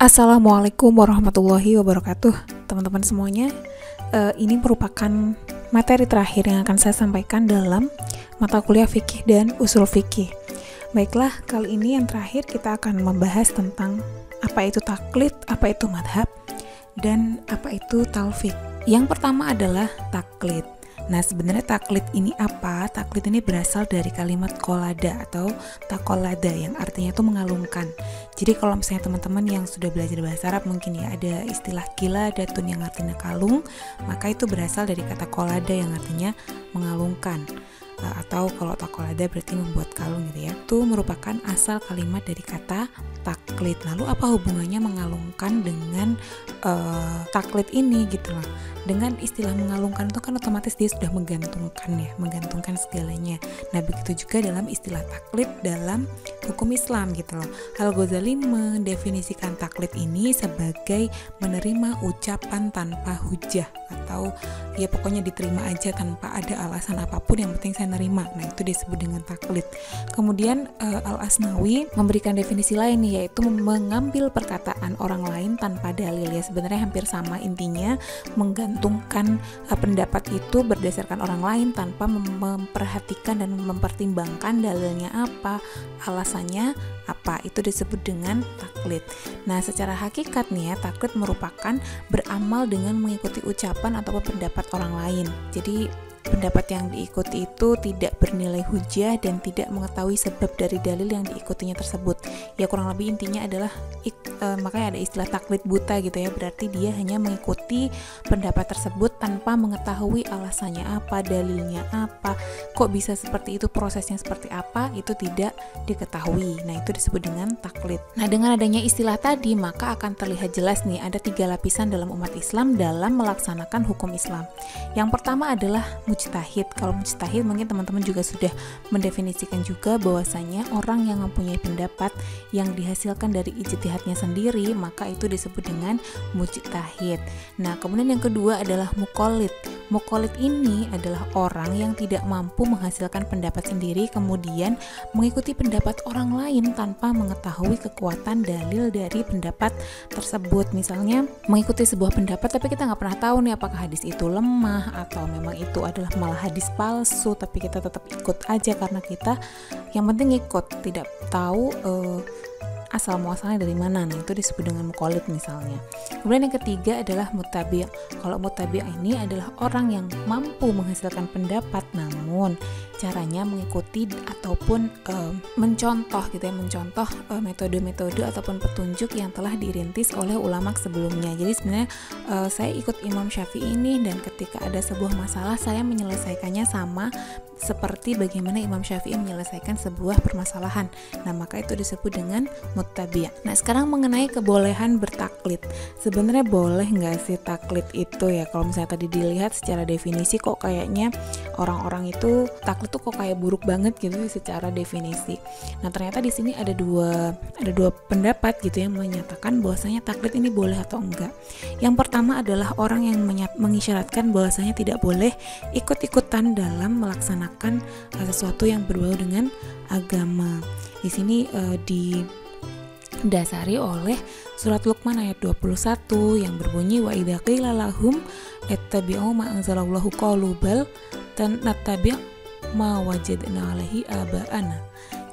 Assalamualaikum warahmatullahi wabarakatuh, teman-teman semuanya. Ini merupakan materi terakhir yang akan saya sampaikan dalam mata kuliah fikih dan usul fikih. Baiklah, kali ini yang terakhir kita akan membahas tentang apa itu taklid, apa itu madhab, dan apa itu talfiq. Yang pertama adalah taklid. Nah, sebenarnya taklid ini apa? Taklid ini berasal dari kalimat kolada atau takolada yang artinya itu mengalungkan. Jadi kalau misalnya teman-teman yang sudah belajar bahasa Arab mungkin ya ada istilah kila datun yang artinya kalung, maka itu berasal dari kata kolada yang artinya mengalungkan. Atau kalau takolada berarti membuat kalung gitu ya. Itu merupakan asal kalimat dari kata taklid. Lalu apa hubungannya mengalungkan dengan taklid ini gitu loh. Dengan istilah mengalungkan itu kan otomatis dia sudah menggantungkan ya, menggantungkan segalanya. Nah, begitu juga dalam istilah taklid dalam hukum Islam gitu loh. Al-Ghazali mendefinisikan taklid ini sebagai menerima ucapan tanpa hujah atau ya pokoknya diterima aja tanpa ada alasan apapun, yang penting saya nerima. Nah, itu disebut dengan taklid. Kemudian Al-Asnawi memberikan definisi lain nih, yaitu mengambil perkataan orang lain tanpa dalil. Ya sebenarnya hampir sama intinya, menggantungkan pendapat itu berdasarkan orang lain tanpa memperhatikan dan mempertimbangkan dalilnya apa, alasannya apa. Itu disebut dengan taklid. Nah, secara hakikat nih ya, taklid merupakan beramal dengan mengikuti ucapan ataupun pendapat orang lain. Jadi pendapat yang diikuti itu tidak bernilai hujah dan tidak mengetahui sebab dari dalil yang diikutinya tersebut. Ya kurang lebih intinya adalah makanya ada istilah taklid buta gitu ya, berarti dia hanya mengikuti pendapat tersebut tanpa mengetahui alasannya apa, dalilnya apa, kok bisa seperti itu, prosesnya seperti apa, itu tidak diketahui. Nah, itu disebut dengan taklid. Nah, dengan adanya istilah tadi maka akan terlihat jelas nih ada 3 lapisan dalam umat Islam dalam melaksanakan hukum Islam. Yang pertama adalah mujtahid. Kalau mujtahid mungkin teman-teman juga sudah mendefinisikan juga bahwasanya orang yang mempunyai pendapat yang dihasilkan dari ijtihadnya sendiri, maka itu disebut dengan mujtahid. Nah, kemudian yang kedua adalah muqallid. Muqallid ini adalah orang yang tidak mampu menghasilkan pendapat sendiri kemudian mengikuti pendapat orang lain tanpa mengetahui kekuatan dalil dari pendapat tersebut. Misalnya mengikuti sebuah pendapat tapi kita nggak pernah tahu nih apakah hadis itu lemah atau memang itu adalah malah hadis palsu, tapi kita tetap ikut aja karena kita yang penting ikut, tidak tahu asal muasalnya dari mana. Nah, itu disebut dengan muqallid misalnya. Kemudian yang ketiga adalah muttabi'. Kalau muttabi' ini adalah orang yang mampu menghasilkan pendapat namun caranya mengikuti ataupun mencontoh gitu ya, mencontoh metode-metode ataupun petunjuk yang telah dirintis oleh ulama sebelumnya. Jadi sebenarnya saya ikut Imam Syafi'i ini dan ketika ada sebuah masalah saya menyelesaikannya sama seperti bagaimana Imam Syafi'i menyelesaikan sebuah permasalahan. Nah, maka itu disebut dengan muttabi'. Nah, sekarang mengenai kebolehan bertaklid. Sebenarnya boleh nggak sih taklid itu ya? Kalau misalnya tadi dilihat secara definisi kok kayaknya orang-orang itu taklid tuh kok kayak buruk banget gitu secara definisi. Nah, ternyata di sini ada dua pendapat gitu yang menyatakan bahwasanya taklid ini boleh atau enggak. Yang pertama adalah orang yang mengisyaratkan bahwasanya tidak boleh ikut-ikutan dalam melaksanakan sesuatu yang berbau dengan agama. Di sini didasari oleh surat Luqman ayat 21 yang berbunyi wa idza qila lahum ittabi'u ma anzalallahu qalu bal nattabi' ma wajadna alaihi aba'ana.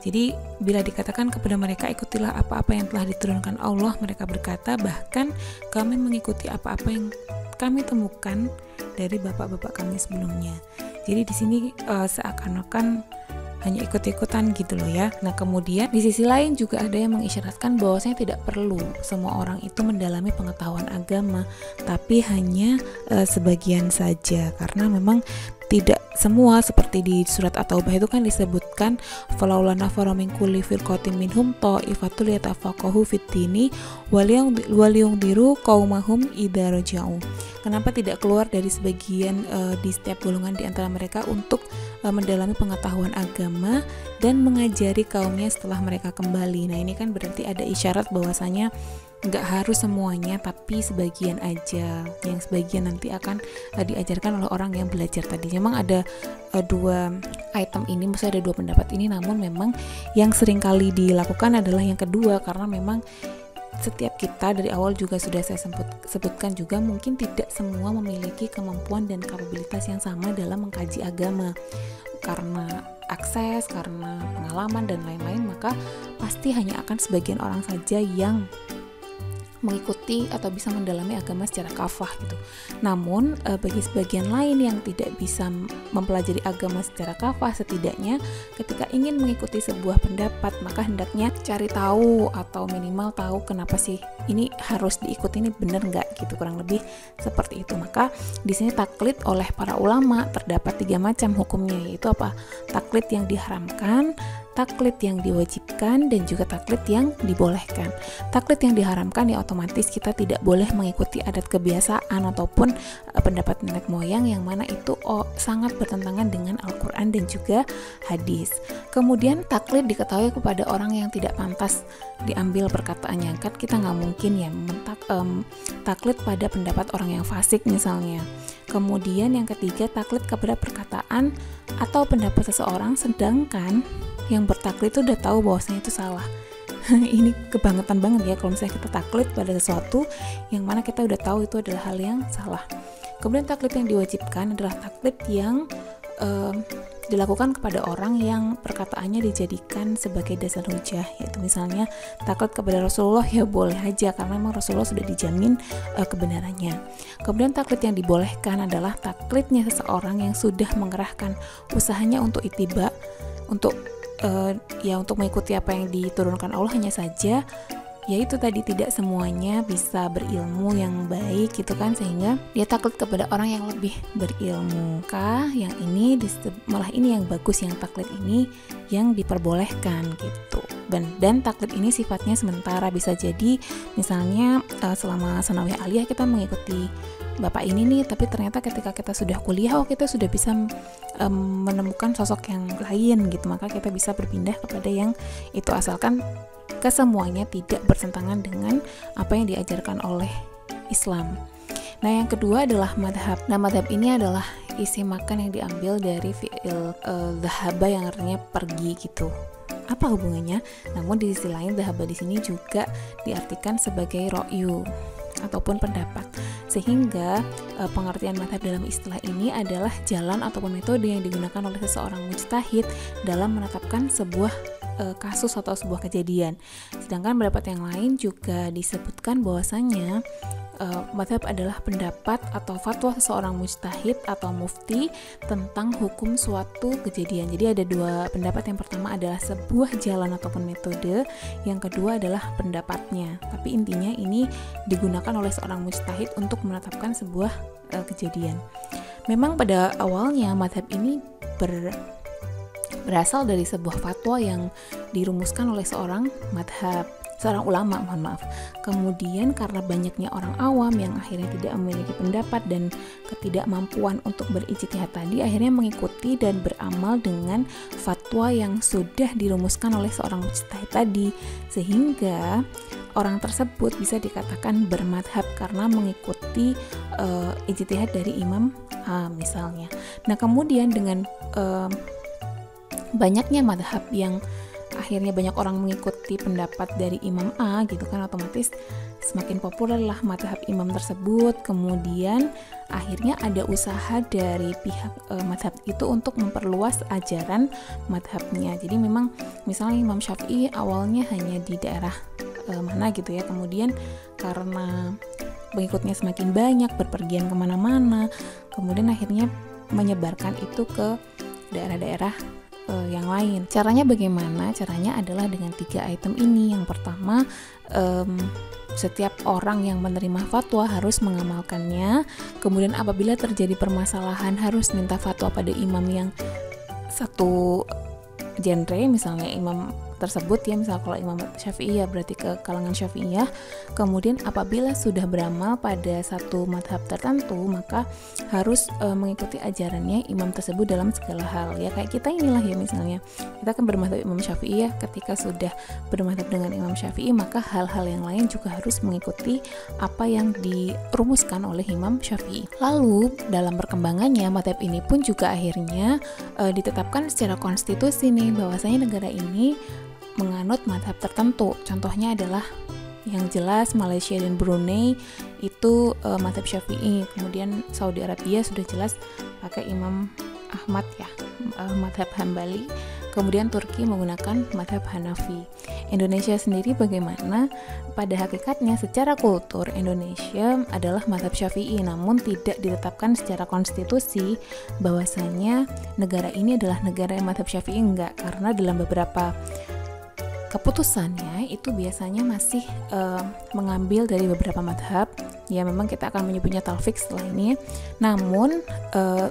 Jadi bila dikatakan kepada mereka ikutilah apa-apa yang telah diturunkan Allah, mereka berkata bahkan kami mengikuti apa-apa yang kami temukan dari bapak-bapak kami sebelumnya. Jadi di sini seakan-akan hanya ikut-ikutan gitu loh ya. Nah, kemudian di sisi lain juga ada yang mengisyaratkan bahwasanya tidak perlu semua orang itu mendalami pengetahuan agama, tapi hanya sebagian saja, karena memang tidak semua, seperti di surat At-Taubah itu kan disebutkan falaula nafara min kulli firqatin minhum ta'ifatul yatafaqahu fid-dini waliyundiru qaumahum idza raja'u. Kenapa tidak keluar dari sebagian di setiap golongan di antara mereka untuk mendalami pengetahuan agama dan mengajari kaumnya setelah mereka kembali. Nah, ini kan berarti ada isyarat bahwasanya nggak harus semuanya, tapi sebagian aja. Yang sebagian nanti akan diajarkan oleh orang yang belajar tadi. Memang ada dua item ini, maksudnya ada dua pendapat ini, namun memang yang sering kali dilakukan adalah yang kedua, karena memang setiap kita dari awal juga sudah saya sebutkan juga, mungkin tidak semua memiliki kemampuan dan kapabilitas yang sama dalam mengkaji agama. Karena akses, karena pengalaman dan lain-lain, maka pasti hanya akan sebagian orang saja yang mengikuti atau bisa mendalami agama secara kafah gitu. Namun bagi sebagian lain yang tidak bisa mempelajari agama secara kafah, setidaknya ketika ingin mengikuti sebuah pendapat, maka hendaknya cari tahu atau minimal tahu kenapa sih ini harus diikuti, ini benar nggak gitu, kurang lebih seperti itu. Maka di sini taklid oleh para ulama terdapat 3 macam hukumnya, yaitu apa? Taklid yang diharamkan, taklid yang diwajibkan, dan juga taklid yang dibolehkan. Taklid yang diharamkan ya otomatis kita tidak boleh mengikuti adat kebiasaan ataupun pendapat nenek moyang yang mana itu sangat bertentangan dengan Al-Quran dan juga hadis. Kemudian taklid diketahui kepada orang yang tidak pantas diambil perkataannya, kan kita nggak mungkin ya taklid pada pendapat orang yang fasik misalnya. Kemudian yang ketiga, taklid kepada perkataan atau pendapat seseorang sedangkan yang bertaklid itu udah tahu bahwasanya itu salah. Ini kebangetan banget ya kalau misalnya kita taklid pada sesuatu yang mana kita udah tahu itu adalah hal yang salah. Kemudian taklid yang diwajibkan adalah taklid yang dilakukan kepada orang yang perkataannya dijadikan sebagai dasar hujah, yaitu misalnya taklid kepada Rasulullah ya boleh aja karena memang Rasulullah sudah dijamin kebenarannya. Kemudian taklid yang dibolehkan adalah taklidnya seseorang yang sudah mengerahkan usahanya untuk ittiba, untuk untuk mengikuti apa yang diturunkan Allah, hanya saja yaitu tadi tidak semuanya bisa berilmu yang baik gitu kan, sehingga dia taklid kepada orang yang lebih berilmu. Yang ini malah ini yang bagus, yang taklid ini yang diperbolehkan gitu. Dan taklid ini sifatnya sementara, bisa jadi misalnya selama sanawiyah aliyah kita mengikuti bapak ini nih, tapi ternyata ketika kita sudah kuliah kita sudah bisa menemukan sosok yang lain gitu, maka kita bisa berpindah kepada yang itu, asalkan kesemuanya tidak bertentangan dengan apa yang diajarkan oleh Islam. Nah, yang kedua adalah madhab. Nah, madhab ini adalah isi makan yang diambil dari fi'il dhahaba yang artinya pergi gitu. Apa hubungannya? Namun di sisi lain dhahaba di sini juga diartikan sebagai ro'yu ataupun pendapat, sehingga pengertian madhab dalam istilah ini adalah jalan ataupun metode yang digunakan oleh seseorang mujtahid dalam menetapkan sebuah kasus atau sebuah kejadian. Sedangkan pendapat yang lain juga disebutkan bahwasanya madhab adalah pendapat atau fatwa seseorang mujtahid atau mufti tentang hukum suatu kejadian. Jadi ada 2 pendapat, yang pertama adalah sebuah jalan ataupun metode, yang kedua adalah pendapatnya. Tapi intinya ini digunakan oleh seorang mujtahid untuk menetapkan sebuah kejadian. Memang pada awalnya madhab ini berasal dari sebuah fatwa yang dirumuskan oleh seorang ulama, Kemudian karena banyaknya orang awam yang akhirnya tidak memiliki pendapat dan ketidakmampuan untuk berijtihad tadi, akhirnya mengikuti dan beramal dengan fatwa yang sudah dirumuskan oleh seorang mujtahid tadi, sehingga orang tersebut bisa dikatakan bermadhab karena mengikuti ijtihad dari Imam A misalnya. Nah, kemudian dengan banyaknya madhab yang akhirnya banyak orang mengikuti pendapat dari Imam A gitu kan, otomatis semakin populer lah madhab imam tersebut. Kemudian akhirnya ada usaha dari pihak madhab itu untuk memperluas ajaran madhabnya. Jadi memang misalnya Imam Syafi'i awalnya hanya di daerah mana gitu ya, kemudian karena pengikutnya semakin banyak, berpergian kemana-mana, kemudian akhirnya menyebarkan itu ke daerah-daerah yang lain. Caranya bagaimana? Caranya adalah dengan 3 item ini. Yang pertama, setiap orang yang menerima fatwa harus mengamalkannya. Kemudian apabila terjadi permasalahan harus minta fatwa pada imam yang satu genre, misalnya imam tersebut ya, misal kalau Imam Syafi'i ya berarti ke kalangan Syafi'iyah. Kemudian apabila sudah beramal pada satu madhab tertentu, maka harus mengikuti ajarannya imam tersebut dalam segala hal. Ya kayak kita inilah ya, misalnya kita kan bermadhab Imam Syafi'i ya, ketika sudah bermadhab dengan Imam Syafi'i, maka hal-hal yang lain juga harus mengikuti apa yang dirumuskan oleh Imam Syafi'i. Lalu dalam perkembangannya madhab ini pun juga akhirnya ditetapkan secara konstitusi nih, bahwasanya negara ini menganut madhab tertentu. Contohnya adalah yang jelas Malaysia dan Brunei itu mazhab Syafi'i. Kemudian Saudi Arabia sudah jelas pakai Imam Ahmad ya, mazhab Hambali. Kemudian Turki menggunakan mazhab Hanafi. Indonesia sendiri bagaimana? Pada hakikatnya secara kultur Indonesia adalah mazhab Syafi'i, namun tidak ditetapkan secara konstitusi bahwasanya negara ini adalah negara yang mazhab Syafi'i, enggak, karena dalam beberapa keputusannya itu biasanya masih mengambil dari beberapa mazhab. Ya memang kita akan menyebutnya talfik setelah ini. Namun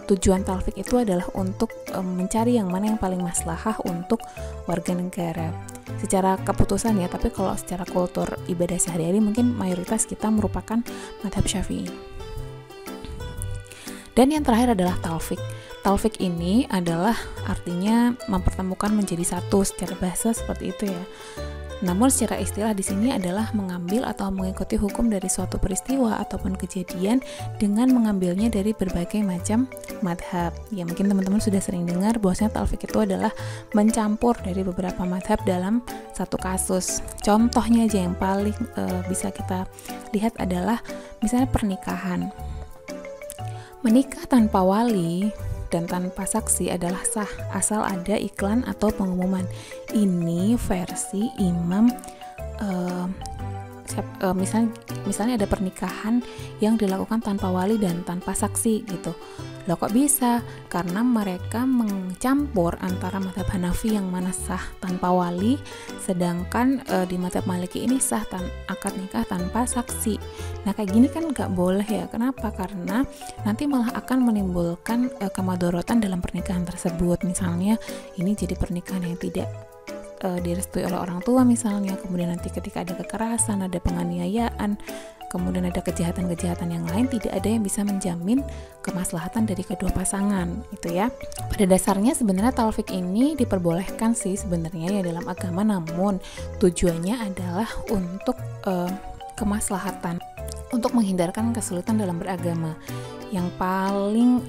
tujuan talfik itu adalah untuk mencari yang mana yang paling maslahah untuk warga negara. Secara keputusan ya, tapi kalau secara kultur ibadah sehari-hari mungkin mayoritas kita merupakan mazhab Syafi'i. Dan yang terakhir adalah talfik. Talfik ini adalah artinya mempertemukan menjadi satu, secara bahasa seperti itu ya. Namun secara istilah di sini adalah mengambil atau mengikuti hukum dari suatu peristiwa ataupun kejadian dengan mengambilnya dari berbagai macam madhab. Ya mungkin teman-teman sudah sering dengar bahwasanya talfik itu adalah mencampur dari beberapa madhab dalam satu kasus. Contohnya aja yang paling bisa kita lihat adalah misalnya pernikahan. Menikah tanpa wali dan tanpa saksi adalah sah asal ada iklan atau pengumuman. Ini versi Imam misalnya ada pernikahan yang dilakukan tanpa wali dan tanpa saksi gitu. Loh kok bisa? Karena mereka mencampur antara mazhab Hanafi yang mana sah tanpa wali, sedangkan di mazhab Maliki ini sah akad nikah tanpa saksi. Nah kayak gini kan nggak boleh ya. Kenapa? Karena nanti malah akan menimbulkan kemadorotan dalam pernikahan tersebut. Misalnya ini jadi pernikahan yang tidak direstui oleh orang tua misalnya, kemudian nanti ketika ada kekerasan, ada penganiayaan, kemudian ada kejahatan-kejahatan yang lain, tidak ada yang bisa menjamin kemaslahatan dari kedua pasangan itu ya. Pada dasarnya sebenarnya talfik ini diperbolehkan sih sebenarnya ya dalam agama, namun tujuannya adalah untuk kemaslahatan, untuk menghindarkan kesulitan dalam beragama. Yang paling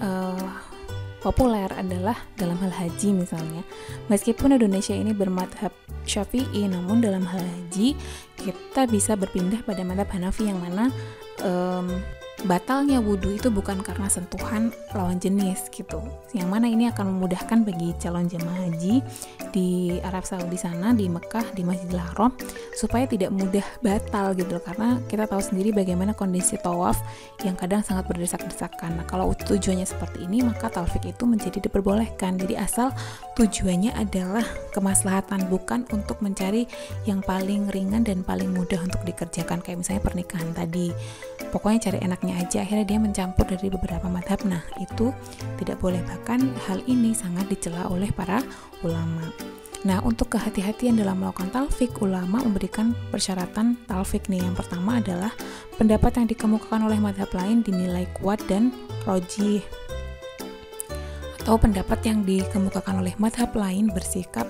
populer adalah dalam hal haji misalnya. Meskipun Indonesia ini bermadhab Syafi'i, namun dalam hal haji kita bisa berpindah pada madhab Hanafi yang mana batalnya wudhu itu bukan karena sentuhan lawan jenis gitu. Yang mana ini akan memudahkan bagi calon jemaah haji di Arab Saudi sana, di Mekah, di Masjidil Haram, supaya tidak mudah batal gitu loh. Karena kita tahu sendiri bagaimana kondisi tawaf yang kadang sangat berdesak-desakan. Nah, kalau tujuannya seperti ini, maka talfik itu menjadi diperbolehkan. Jadi asal tujuannya adalah kemaslahatan, bukan untuk mencari yang paling ringan dan paling mudah untuk dikerjakan, kayak misalnya pernikahan tadi. Pokoknya cari enaknya aja, akhirnya dia mencampur dari beberapa madhab. Nah itu tidak boleh, bahkan hal ini sangat dicela oleh para ulama. Nah untuk kehati-hatian dalam melakukan talfik, ulama memberikan persyaratan talfik nih. Yang pertama adalah pendapat yang dikemukakan oleh madhab lain dinilai kuat dan rojih, atau pendapat yang dikemukakan oleh madhab lain bersifat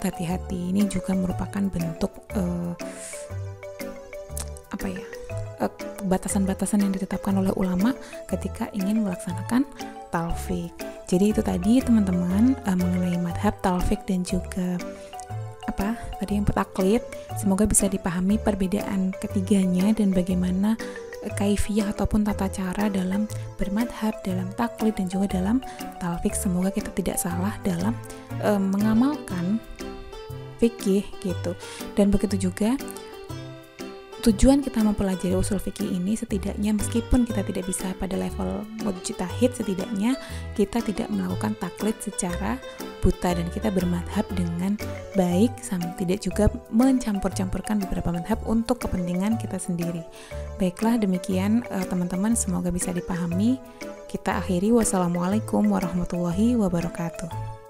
hati-hati. Ini juga merupakan bentuk batasan-batasan yang ditetapkan oleh ulama ketika ingin melaksanakan talfik. Jadi itu tadi teman-teman mengenai madhab, talfik, dan juga tadi yang taklid. Semoga bisa dipahami perbedaan ketiganya dan bagaimana kaifiyah ataupun tata cara dalam bermadhab, dalam taklid, dan juga dalam talfik. Semoga kita tidak salah dalam mengamalkan fikih gitu. Dan begitu juga tujuan kita mempelajari usul fikih ini, setidaknya meskipun kita tidak bisa pada level mujtahid, setidaknya kita tidak melakukan taklid secara buta dan kita bermadhab dengan baik, tidak juga mencampur-campurkan beberapa madhab untuk kepentingan kita sendiri. Baiklah, demikian teman-teman, semoga bisa dipahami. Kita akhiri. Wassalamualaikum warahmatullahi wabarakatuh.